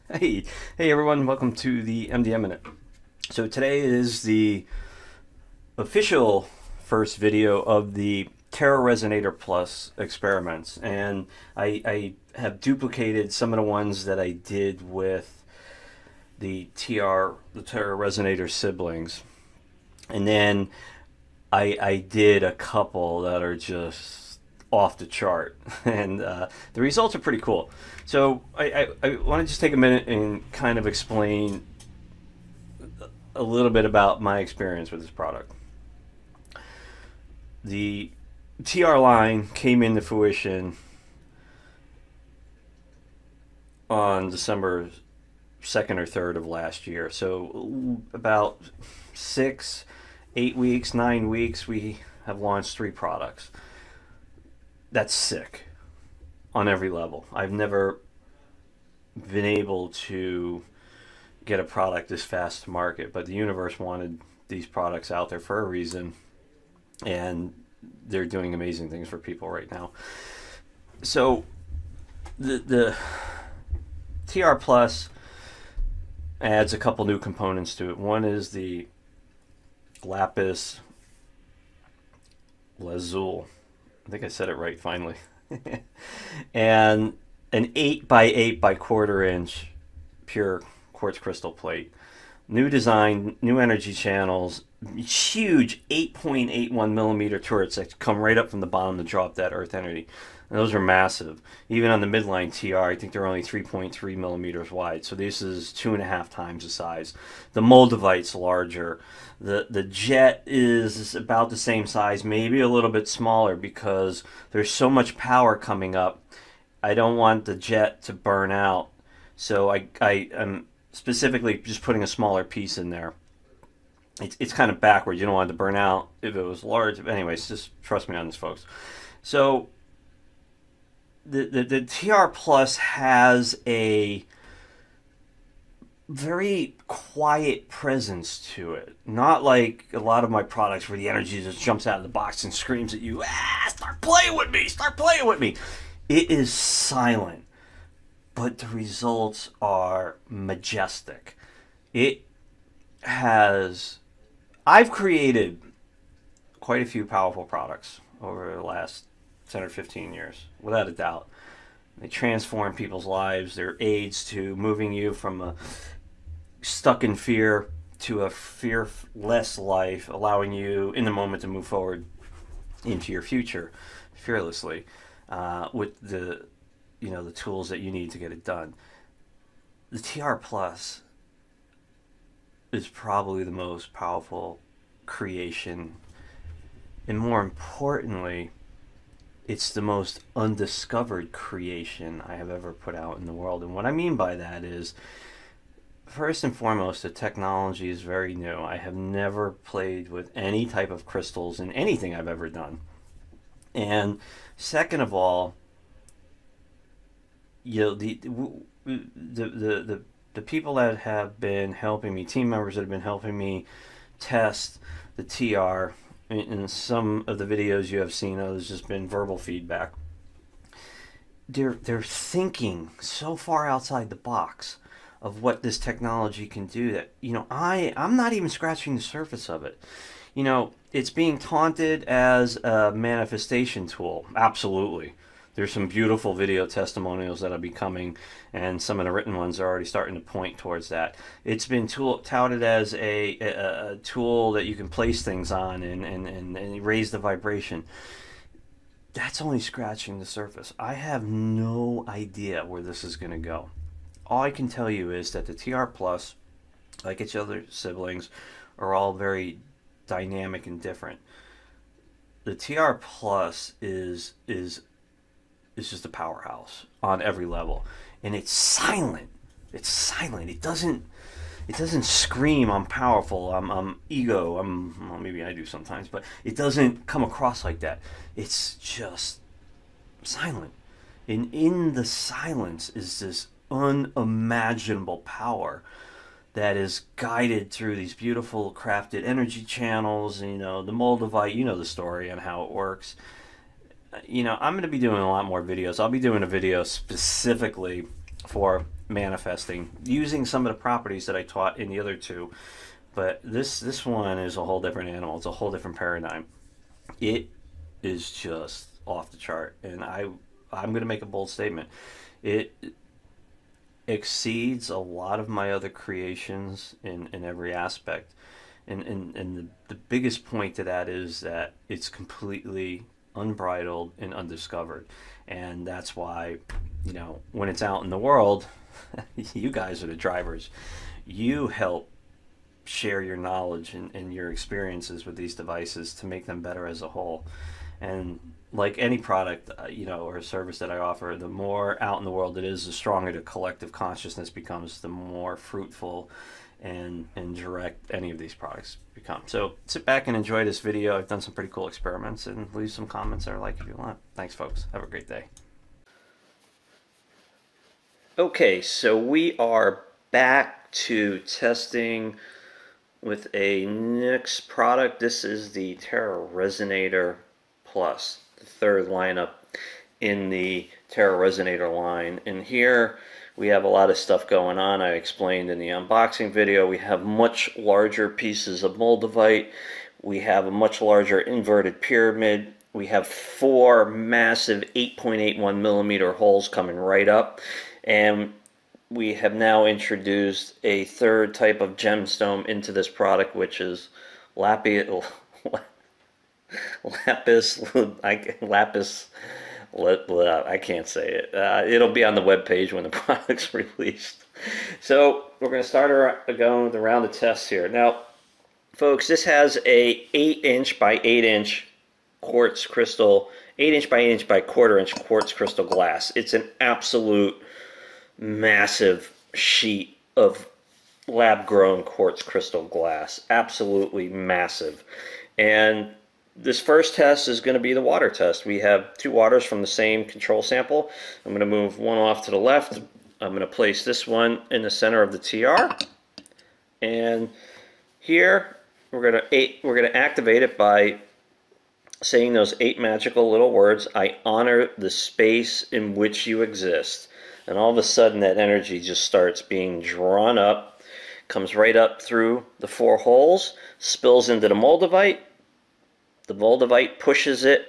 Hey, hey everyone, welcome to the MDM Minute. So today is the official first video of the Terra Resonator Plus experiments, and I have duplicated some of the ones that I did with the Terra Resonator siblings, and then I did a couple that are just off the chart, and the results are pretty cool. So I want to just take a minute and kind of explain a little bit about my experience with this product. The TR line came into fruition on December 2nd or 3rd of last year. So about 6, 8 weeks, 9 weeks, we have launched 3 products. That's sick on every level. I've never been able to get a product this fast to market, but the universe wanted these products out there for a reason, and they're doing amazing things for people right now. So the TR Plus adds a couple new components to it. One is the lapis lazuli. I think I said it right finally. And an 8 by 8 by quarter inch pure quartz crystal plate. New design, new energy channels, huge 8.81 millimeter turrets that come right up from the bottom to drop that earth energy. And those are massive. Even on the midline TR, I think they're only 3.3 millimeters wide. So this is 2.5 times the size. The Moldavite's larger. The jet is about the same size, maybe a little bit smaller, because there's so much power coming up. I don't want the jet to burn out. So I am specifically just putting a smaller piece in there. It's kind of backwards. You don't want it to burn out if it was large. Anyways, just trust me on this, folks. So the TR Plus has a very quiet presence to it. Not like a lot of my products where the energy just jumps out of the box and screams at you, start playing with me, start playing with me. It is silent, but the results are majestic. I've created quite a few powerful products over the last 10 or 15 years, without a doubt. They transform people's lives. They're aids to moving you from a stuck in fear to a fearless life, allowing you in the moment to move forward into your future fearlessly, with the tools that you need to get it done. The TR Plus is probably the most powerful creation, and more importantly, it's the most undiscovered creation I have ever put out in the world. And what I mean by that is, first and foremost, the technology is very new. I have never played with any type of crystals in anything I've ever done. And second of all, the people that have been helping me, team members that have been helping me test the TR, in some of the videos you have seen, there's just been verbal feedback. They're thinking so far outside the box of what this technology can do that, I'm not even scratching the surface of it. It's being taunted as a manifestation tool. Absolutely. There's some beautiful video testimonials that'll be coming, and some of the written ones are already starting to point towards that. It's been touted as a tool that you can place things on and raise the vibration. That's only scratching the surface. I have no idea where this is going to go. All I can tell you is that the TR Plus, like its other siblings, are all very dynamic and different. The TR Plus is just a powerhouse on every level, and it's silent. It's silent. It doesn't scream, I'm powerful, I'm ego, well, maybe I do sometimes, but it doesn't come across like that. It's just silent, and in the silence is this unimaginable power that is guided through these beautiful crafted energy channels. And, the Moldavite, the story on how it works. I'm going to be doing a lot more videos. I'll be doing a video specifically for manifesting using some of the properties that I taught in the other two. But this one is a whole different animal. It's a whole different paradigm. It is just off the chart, and I'm going to make a bold statement. It exceeds a lot of my other creations in every aspect. And the biggest point to that is that it's completely unbridled and undiscovered. And that's why, you know, when it's out in the world, you guys are the drivers. You help share your knowledge and your experiences with these devices to make them better as a whole. And like any product, you know, or service that I offer, the more out in the world it is, the stronger the collective consciousness becomes, the more fruitful and direct any of these products become. So sit back and enjoy this video. I've done some pretty cool experiments, and leave some comments or like if you want. Thanks, folks. Have a great day. Okay, so we are back to testing with a next product. This is the Terra Resonator Plus, the third lineup in the Terra Resonator line. And here we have a lot of stuff going on. I explained in the unboxing video. We have much larger pieces of moldavite. We have a much larger inverted pyramid. We have 4 massive 8.81 millimeter holes coming right up. And we have now introduced a third type of gemstone into this product, which is lapis. I can't say it. It'll be on the web page when the product's released. So we're going to start going around the test here. Now, folks, this has a 8-inch by 8-inch quartz crystal, 8-inch by 8-inch by quarter-inch quartz crystal glass. It's an absolute massive sheet of lab-grown quartz crystal glass. Absolutely massive. And this first test is going to be the water test. We have 2 waters from the same control sample. I'm going to move one off to the left. I'm going to place this one in the center of the TR. And here we're going to activate it by saying those 8 magical little words. I honor the space in which you exist. And all of a sudden that energy just starts being drawn up, comes right up through the 4 holes, spills into the moldavite. The moldavite pushes it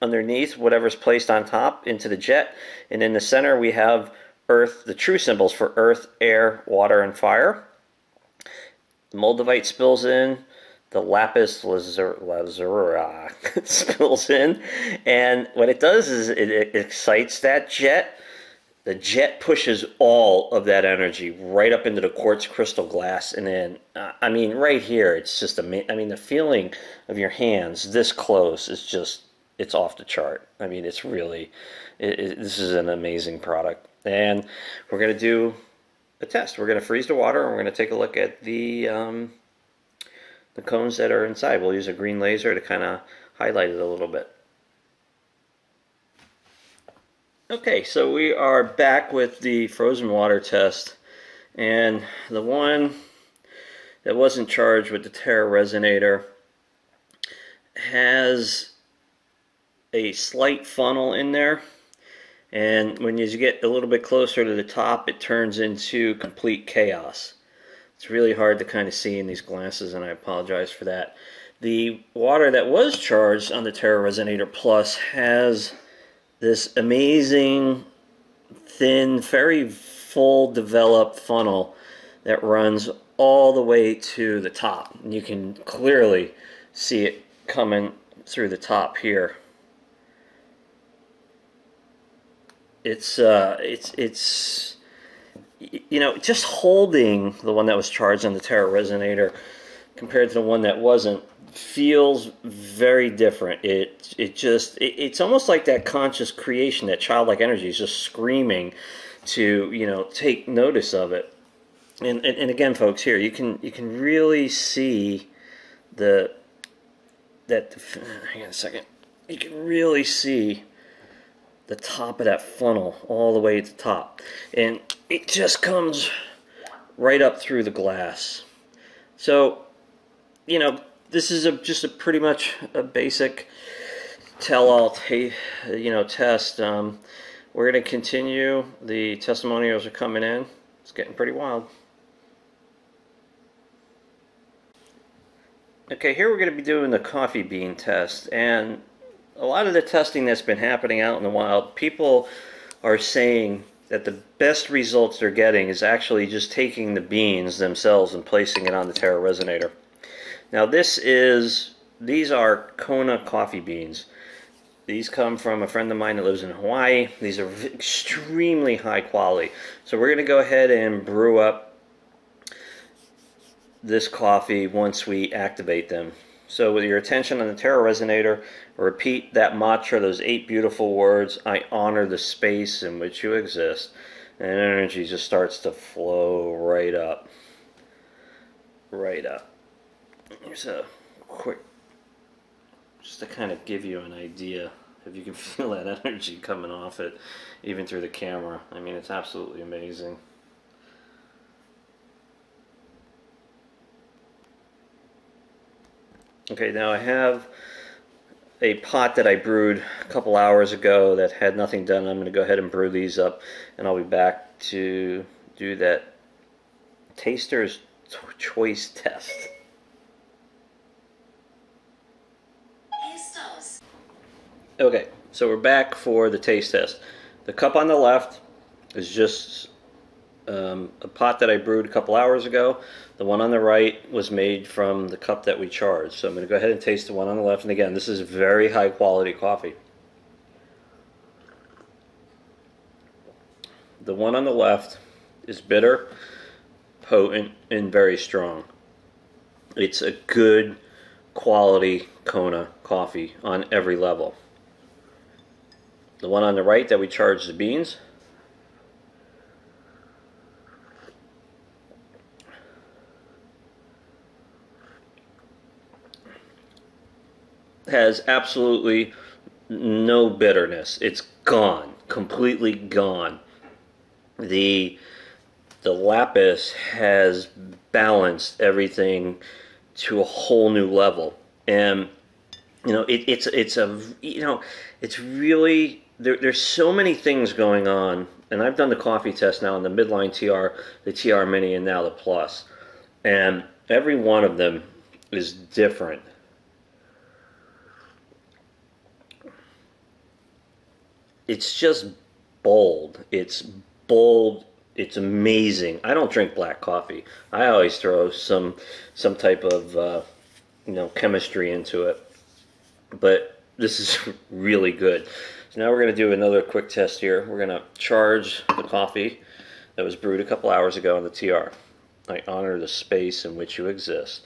underneath whatever's placed on top into the jet. And in the center we have earth, the true symbols for earth, air, water, and fire. The moldavite spills in. The lapis lazuli spills in, and what it does is it excites that jet. The jet pushes all of that energy right up into the quartz crystal glass, and then, I mean, right here, it's just amazing. I mean, the feeling of your hands this close is just, it's off the chart. I mean, it's really, this is an amazing product. And we're going to do a test. We're going to freeze the water, and we're going to take a look at the cones that are inside. We'll use a green laser to kind of highlight it a little bit. Okay, so we are back with the frozen water test, and the one that wasn't charged with the Terra Resonator has a slight funnel in there, and when you get a little bit closer to the top, it turns into complete chaos. It's really hard to kind of see in these glasses, and I apologize for that. The water that was charged on the Terra Resonator Plus has this amazing, thin, very full developed funnel that runs all the way to the top. And you can clearly see it coming through the top here. It's you know, just holding the one that was charged on the Terra Resonator compared to the one that wasn't feels very different. It's almost like that conscious creation, that childlike energy is just screaming to, you know, take notice of it. And again, folks, here you can really see hang on a second. You can really see the top of that funnel all the way to the top, and it just comes right up through the glass. So, you know, this is just a pretty much a basic tell-all, you know, test. We're going to continue. The testimonials are coming in. It's getting pretty wild. Okay, here we're going to be doing the coffee bean test, and a lot of the testing that's been happening out in the wild, people are saying that the best results they're getting is actually just taking the beans themselves and placing it on the Terra Resonator. Now these are Kona coffee beans. These come from a friend of mine that lives in Hawaii. These are extremely high quality. So we're going to go ahead and brew up this coffee once we activate them. So with your attention on the Terra Resonator, repeat that mantra, those 8 beautiful words: I honor the space in which you exist. And energy just starts to flow right up. Right up. Here's a quick, just to kind of give you an idea, if you can feel that energy coming off it, even through the camera. I mean, it's absolutely amazing. Okay, now I have a pot that I brewed a couple hours ago that had nothing done. I'm going to go ahead and brew these up, and I'll be back to do that taster's choice test. Okay, so we're back for the taste test. The cup on the left is just a pot that I brewed a couple hours ago. The one on the right was made from the cup that we charged. So I'm going to go ahead and taste the one on the left. And again, this is very high quality coffee. The one on the left is bitter, potent, and very strong. It's a good quality Kona coffee on every level. The one on the right that we charged the beans has absolutely no bitterness. It's gone, completely gone. The lapis has balanced everything to a whole new level, and you know it's really there's so many things going on. And I've done the coffee test now in the midline TR, the TR Mini, and now the Plus, and every one of them is different. It's just bold. It's bold. It's amazing. I don't drink black coffee. I always throw some type of chemistry into it. But this is really good. So now we're going to do another quick test here. We're going to charge the coffee that was brewed a couple hours ago on the TR. I honor the space in which you exist.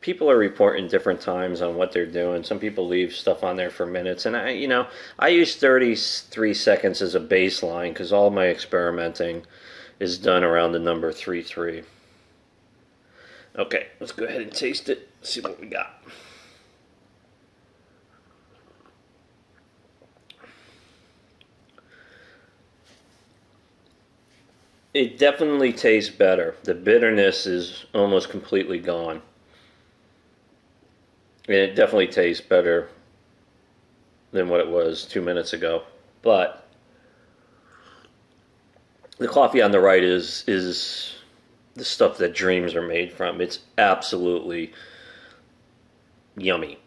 People are reporting different times on what they're doing. Some people leave stuff on there for minutes, and I use 33 seconds as a baseline because all my experimenting is done around the number 33. Okay, let's go ahead and taste it, see what we got. It definitely tastes better. The bitterness is almost completely gone. And it definitely tastes better than what it was 2 minutes ago. But the coffee on the right is the stuff that dreams are made from. It's absolutely yummy.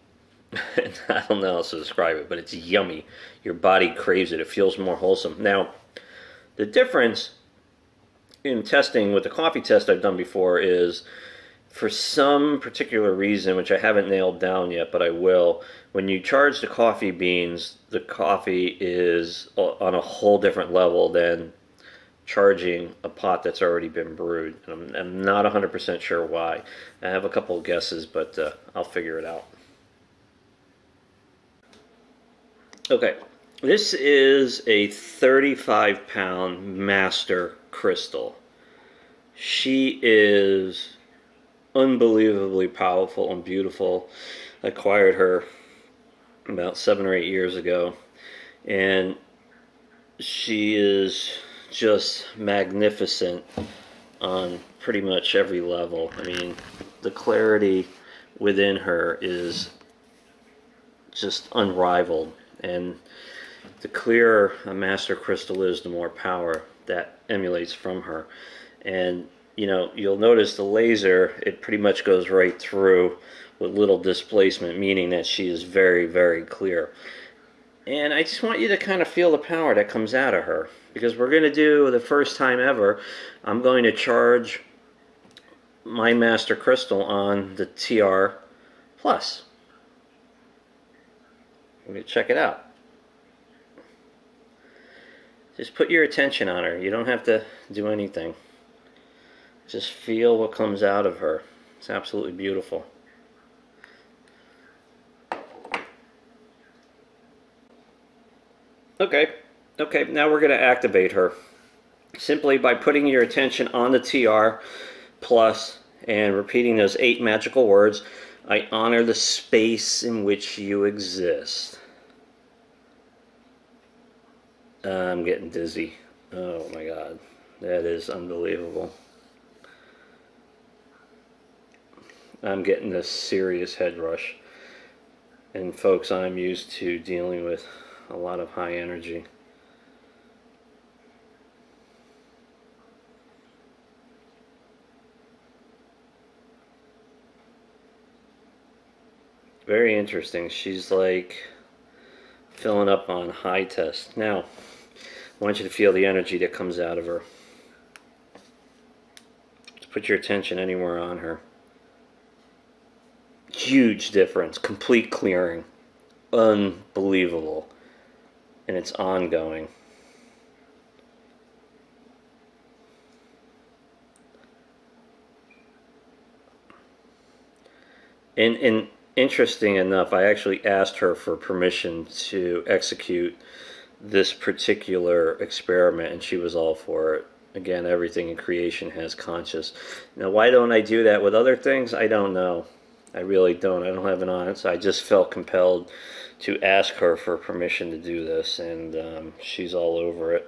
I don't know how else to describe it, but it's yummy. Your body craves it. It feels more wholesome. Now, the difference in testing with the coffee test I've done before is, for some particular reason, which I haven't nailed down yet, but I will, when you charge the coffee beans, the coffee is on a whole different level than charging a pot that's already been brewed. And I'm not 100% sure why. I have a couple of guesses, but I'll figure it out. Okay, this is a 35-pound master crystal. She is unbelievably powerful and beautiful. I acquired her about 7 or 8 years ago, and she is just magnificent on pretty much every level. I mean, the clarity within her is just unrivaled, and the clearer a master crystal is, the more power that emulates from her. And you know, you'll notice the laser, it pretty much goes right through with little displacement, meaning that she is very, very clear. And I just want you to kind of feel the power that comes out of her, because we're going to do, the first time ever, I'm going to charge my master crystal on the TR Plus. We're going to check it out. Just put your attention on her. You don't have to do anything. Just feel what comes out of her. It's absolutely beautiful. Okay, now we're going to activate her. Simply by putting your attention on the TR Plus and repeating those 8 magical words. I honor the space in which you exist. I'm getting dizzy. Oh my God, that is unbelievable. I'm getting a serious head rush. And folks, I'm used to dealing with a lot of high energy. Very interesting. She's like filling up on high test. Now, I want you to feel the energy that comes out of her. Just put your attention anywhere on her. Huge difference. Complete clearing. Unbelievable. And it's ongoing. And interesting enough, I actually asked her for permission to execute this particular experiment, and she was all for it. Again, everything in creation has conscious. Now, why don't I do that with other things? I don't know. I really don't. I don't have an answer. I just felt compelled to ask her for permission to do this, and she's all over it.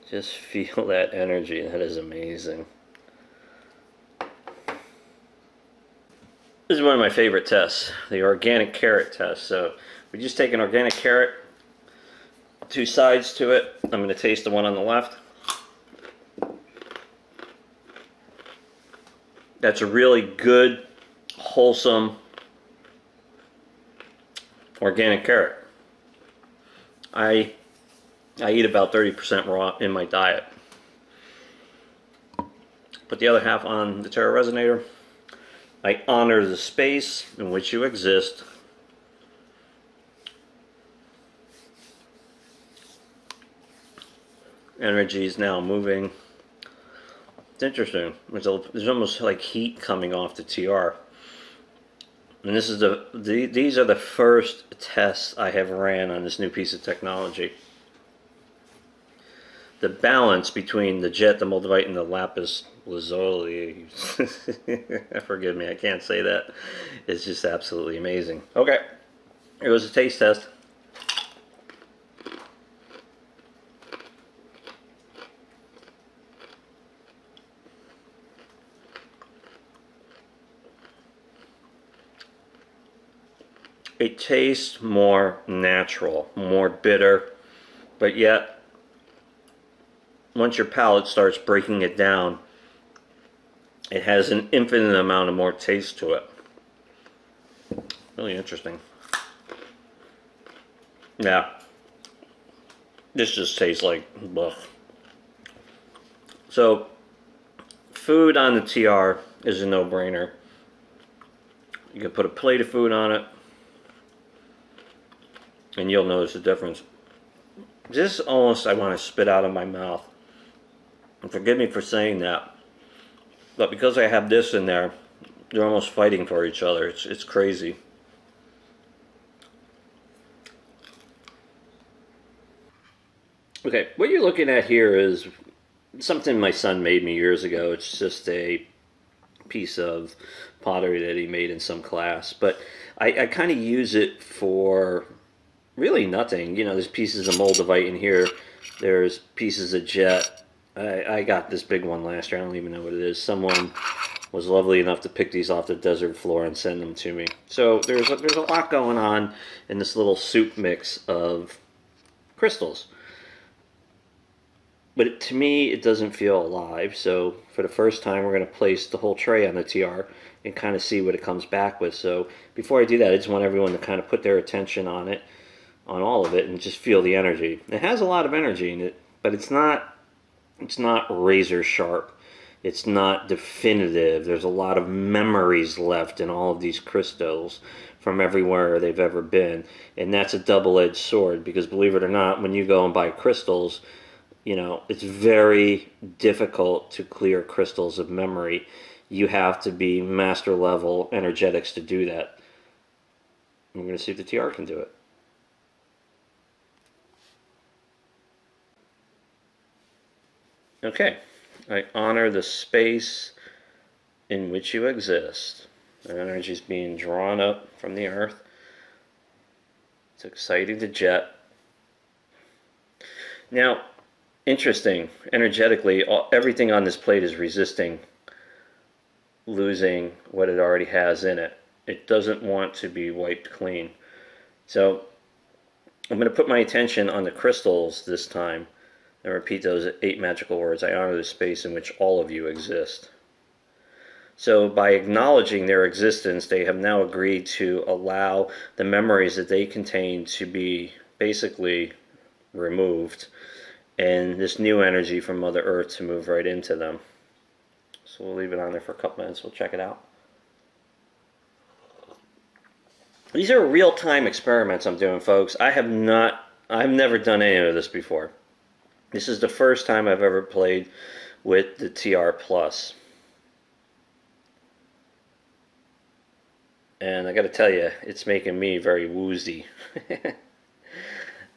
Just feel that energy. That is amazing. This is one of my favorite tests, the organic carrot test. So we just take an organic carrot, 2 sides to it. I'm going to taste the one on the left. That's a really good, wholesome, organic carrot. I eat about 30% raw in my diet. Put the other half on the Terra Resonator. I honor the space in which you exist. Energy is now moving. It's interesting. There's almost like heat coming off the TR. And this is these are the first tests I have ran on this new piece of technology. The balance between the jet, the moldavite, and the lapis lazuli, forgive me, I can't say that. It's just absolutely amazing. Okay, here goes the taste test. It tastes more natural, more bitter, but yet once your palate starts breaking it down, it has an infinite amount of more taste to it. Really interesting. Yeah. This just tastes like buff. So, food on the TR is a no-brainer. You can put a plate of food on it, and you'll notice the difference. This almost I want to spit out of my mouth. And forgive me for saying that, but because I have this in there, they're almost fighting for each other. It's crazy. Okay, what you're looking at here is something my son made me years ago. It's just a piece of pottery that he made in some class, but I kind of use it for really nothing. You know, there's pieces of moldavite in here. There's pieces of jet. I got this big one last year. I don't even know what it is. Someone was lovely enough to pick these off the desert floor and send them to me. So there's a lot going on in this little soup mix of crystals. But to me, it doesn't feel alive. So for the first time, we're going to place the whole tray on the TR and kind of see what it comes back with. So before I do that, I just want everyone to kind of put their attention on it, on all of it, and just feel the energy. It has a lot of energy in it, but it's not razor sharp. It's not definitive. There's a lot of memories left in all of these crystals from everywhere they've ever been. And that's a double-edged sword, because believe it or not, when you go and buy crystals, you know, it's very difficult to clear crystals of memory. You have to be master level energetics to do that. We're going to see if the TR can do it. Okay, I honor the space in which you exist. The energy is being drawn up from the earth. It's exciting to jet. Now, interesting, energetically, everything on this plate is resisting losing what it already has in it. It doesn't want to be wiped clean. So I'm going to put my attention on the crystals this time and repeat those 8 magical words. I honor the space in which all of you exist. So by acknowledging their existence, they have now agreed to allow the memories that they contain to be basically removed, and this new energy from Mother Earth to move right into them. So we'll leave it on there for a couple minutes. We'll check it out. These are real-time experiments I'm doing, folks. I've never done any of this before. This is the first time I've ever played with the TR Plus. And I got to tell you, it's making me very woozy.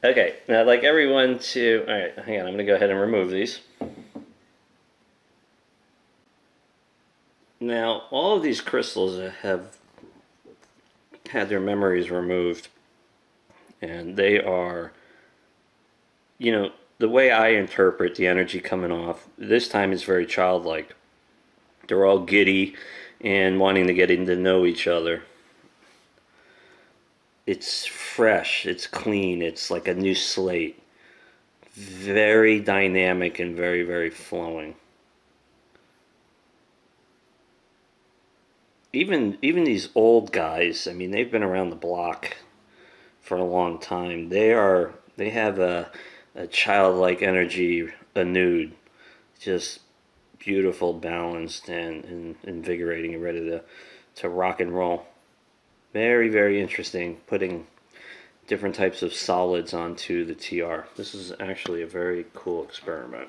Okay, now I'd like everyone to... Alright, hang on, I'm going to go ahead and remove these. Now, all of these crystals have had their memories removed. And they are, you know, the way I interpret the energy coming off, this time is very childlike. They're all giddy and wanting to get in to know each other. It's fresh, it's clean, it's like a new slate. Very dynamic and very, very flowing. Even these old guys, I mean, they've been around the block for a long time. They have a childlike energy, a nude, just beautiful, balanced, and invigorating, and ready to rock and roll. Very, very interesting, putting different types of solids onto the TR. This is actually a very cool experiment.